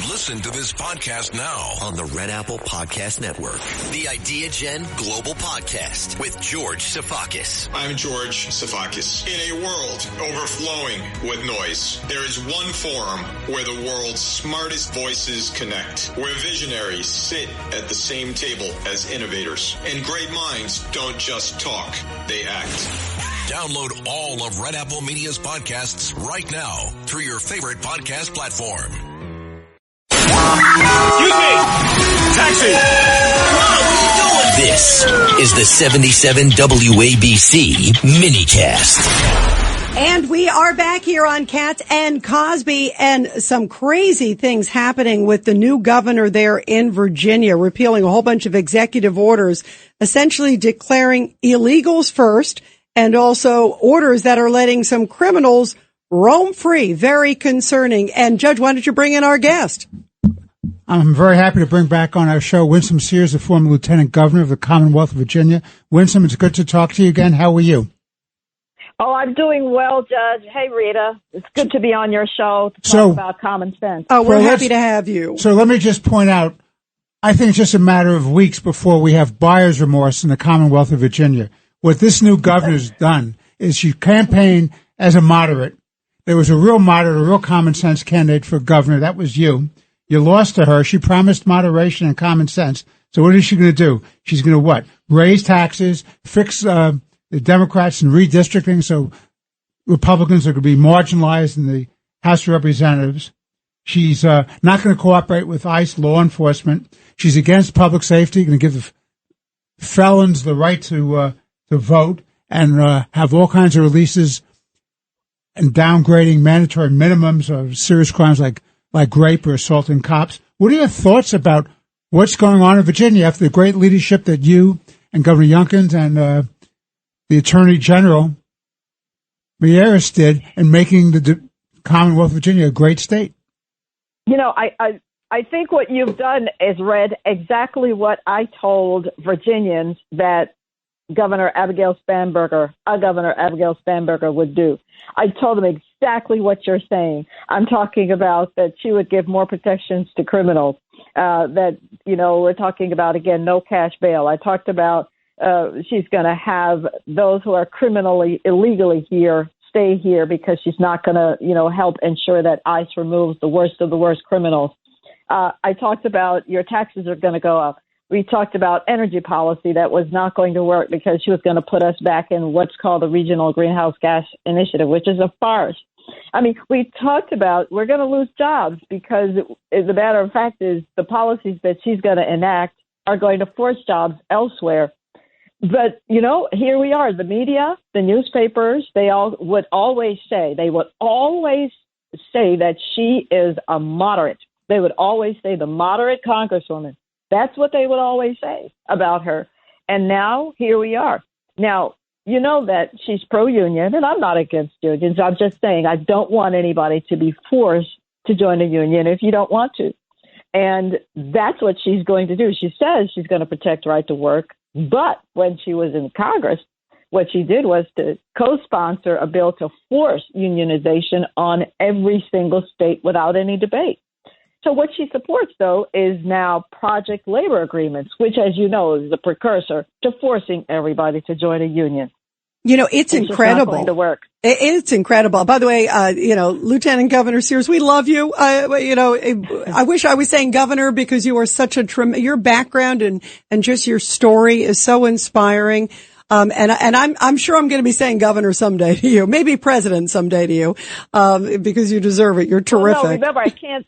Listen to this podcast now on the Red Apple Podcast Network. The Idea Gen Global Podcast with George Sifakis. I'm George Sifakis. In a world overflowing with noise, there is one forum where the world's smartest voices connect, where visionaries sit at the same table as innovators, and great minds don't just talk, they act. Download all of Red Apple Media's podcasts right now through your favorite podcast platform. Excuse me! Taxi! This is the 77 WABC minicast. And we are back here on Cat and Cosby, and some crazy things happening with the new governor there in Virginia, repealing a whole bunch of executive orders, essentially declaring illegals first, and also orders that are letting some criminals roam free. Very concerning. And Judge, why don't you bring in our guest? I'm very happy to bring back on our show Winsome Sears, the former Lieutenant Governor of the Commonwealth of Virginia. Winsome, it's good to talk to you again. How are you? Oh, I'm doing well, Judge. Hey, Rita. It's good to be on your show to talk about common sense. Oh, we're happy to have you. So let me just point out, I think it's just a matter of weeks before we have buyer's remorse in the Commonwealth of Virginia. What this new governor's done is she campaigned as a moderate. There was a real moderate, a real common sense candidate for governor. That was you. You lost to her. She promised moderation and common sense. So what is she going to do? She's going to what? Raise taxes, fix the Democrats and redistricting so Republicans are going to be marginalized in the House of Representatives. She's not going to cooperate with ICE law enforcement. She's against public safety, going to give the felons the right to vote and have all kinds of releases and downgrading mandatory minimums of serious crimes like rape or assaulting cops. What are your thoughts about what's going on in Virginia after the great leadership that you and Governor Youngkin and the Attorney General Meares did in making the Commonwealth of Virginia a great state? You know, I think what you've done is read exactly what I told Virginians that Governor Abigail Spanberger would do. I told them exactly what you're saying. I'm talking about that she would give more protections to criminals, that, you know, we're talking about, again, no cash bail. I talked about she's going to have those who are illegally here stay here because she's not going to, you know, help ensure that ICE removes the worst of the worst criminals. I talked about your taxes are going to go up. We talked about energy policy that was not going to work because she was going to put us back in what's called the Regional Greenhouse Gas Initiative, which is a farce. I mean, we talked about we're going to lose jobs because, as a matter of fact, is the policies that she's going to enact are going to force jobs elsewhere. But, you know, here we are. The media, the newspapers, they would always say that she is a moderate. They would always say the moderate congresswoman. That's what they would always say about her. And now here we are. Now, you know that she's pro-union, and I'm not against unions. I'm just saying I don't want anybody to be forced to join a union if you don't want to. And that's what she's going to do. She says she's going to protect right to work. But when she was in Congress, what she did was to co-sponsor a bill to force unionization on every single state without any debate. So what she supports, though, is now project labor agreements, which, as you know, is the precursor to forcing everybody to join a union. You know, it's incredible. Just not going to work. It's incredible. By the way, you know, Lieutenant Governor Sears, we love you. You know, I wish I was saying governor because you are such your background and just your story is so inspiring. And I'm sure I'm going to be saying governor someday to you, maybe president someday to you, because you deserve it. You're terrific. Well, no, remember,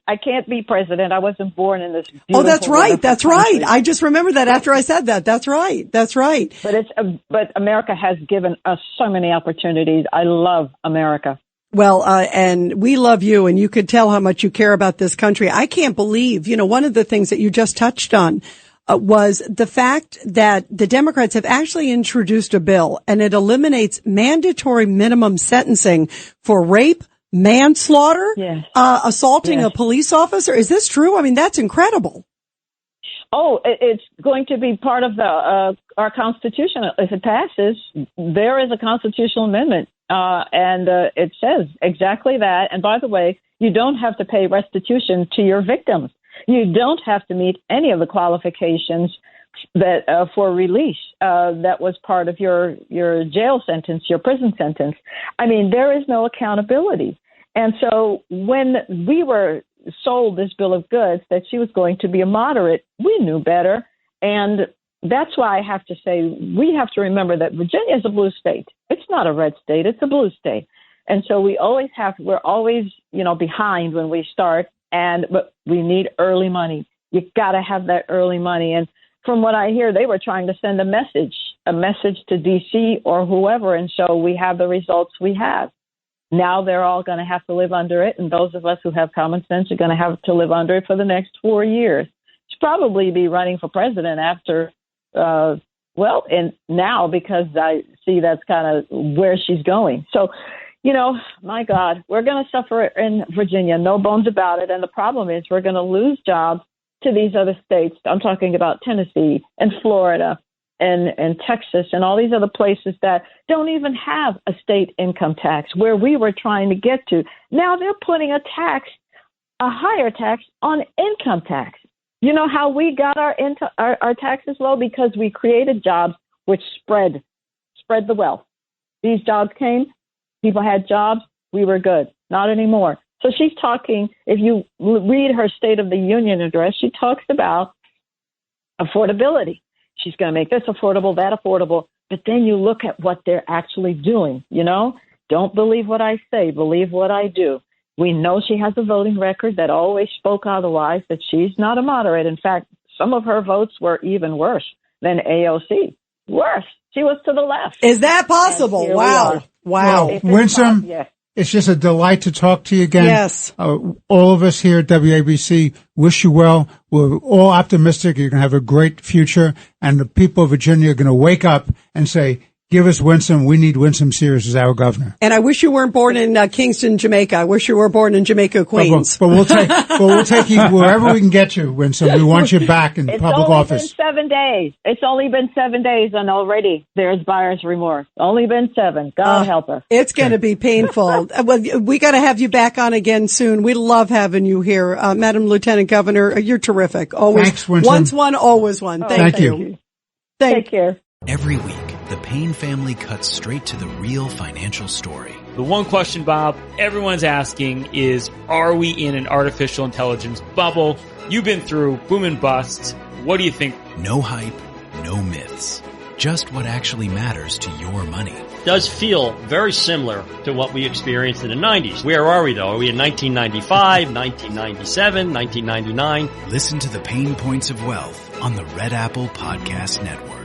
I can't be president. I wasn't born in this beautiful. Oh, that's right. That's right. I just remembered that after I said that. That's right. That's right. But America has given us so many opportunities. I love America. Well, and we love you, and you could tell how much you care about this country. I can't believe, you know, one of the things that you just touched on was the fact that the Democrats have actually introduced a bill, and it eliminates mandatory minimum sentencing for rape, manslaughter, assaulting a police officer. Is this true? I mean, that's incredible. Oh, it's going to be part of our Constitution. If it passes, there is a constitutional amendment And it says exactly that. And by the way, you don't have to pay restitution to your victims. You don't have to meet any of the qualifications that for release that was part of your jail sentence, your prison sentence. I mean, there is no accountability. And so when we were sold this bill of goods that she was going to be a moderate, we knew better. And that's why I have to say we have to remember that Virginia is a blue state. It's not a red state. It's a blue state. And so we're always, behind when we start. But we need early money. You got to have that early money. And from what I hear, they were trying to send a message to D.C. or whoever. And so we have the results we have. Now they're all going to have to live under it. And those of us who have common sense are going to have to live under it for the next 4 years. She'll probably be running for president after, and now because I see that's kind of where she's going. So, my God, we're going to suffer in Virginia, no bones about it. And the problem is we're going to lose jobs to these other states. I'm talking about Tennessee and Florida and Texas and all these other places that don't even have a state income tax where we were trying to get to. Now they're putting a higher tax on income tax. You know how we got our taxes low? Because we created jobs which spread the wealth. These jobs came. People had jobs. We were good. Not anymore. So she's talking, if you read her State of the Union address, she talks about affordability. She's going to make this affordable, that affordable. But then you look at what they're actually doing, Don't believe what I say. Believe what I do. We know she has a voting record that always spoke otherwise, that she's not a moderate. In fact, some of her votes were even worse than AOC. Worse. She was to the left. Is that possible? Wow. Well, Winsome, it's just a delight to talk to you again. Yes. All of us here at WABC wish you well. We're all optimistic. You're going to have a great future. And the people of Virginia are going to wake up and say, give us Winsome. We need Winsome Sears as our governor. And I wish you weren't born in Kingston, Jamaica. I wish you were born in Jamaica, Queens. But we'll take you wherever we can get you, Winsome. We want you back in public office. It's only been 7 days. It's only been 7 days, and already there's buyer's remorse. Only been 7. God help us. It's going to be painful. Well, we got to have you back on again soon. We love having you here, Madam Lieutenant Governor. You're terrific. Always. Thanks, Winsome. Once one, always one. Thank you. Take care. Every week, the Payne family cuts straight to the real financial story. The one question, Bob, everyone's asking is, are we in an artificial intelligence bubble? You've been through boom and bust. What do you think? No hype, no myths. Just what actually matters to your money. Does feel very similar to what we experienced in the 90s. Where are we, though? Are we in 1995, 1997, 1999? Listen to the Pain Points of Wealth on the Red Apple Podcast Network.